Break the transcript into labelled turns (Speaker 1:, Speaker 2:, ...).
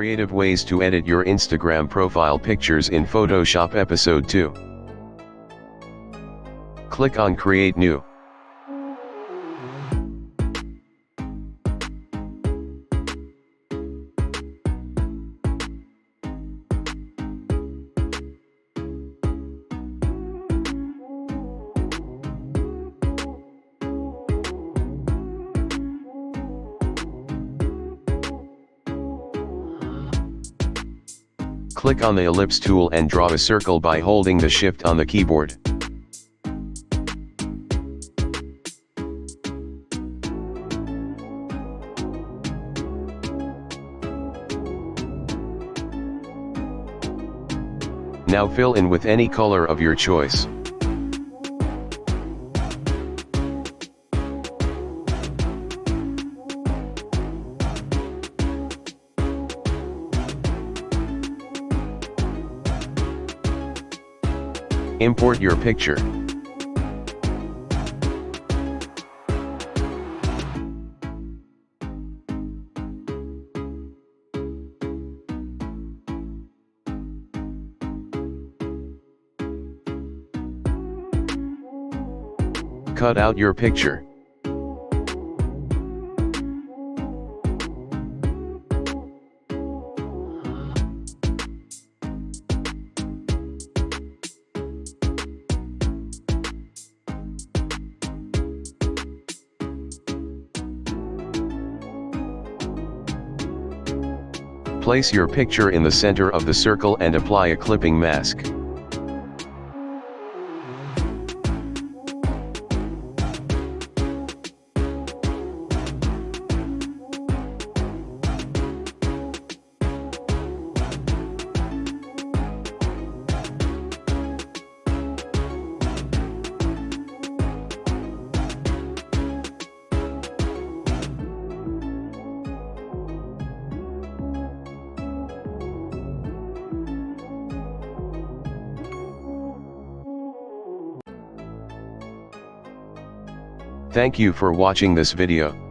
Speaker 1: Creative ways to edit your Instagram profile pictures in Photoshop Episode 2. Click on Create New. Click on the ellipse tool and draw a circle by holding the Shift on the keyboard. Now fill in with any color of your choice. Import your picture. Cut out your picture. Place your picture in the center of the circle and apply a clipping mask. Thank you for watching this video.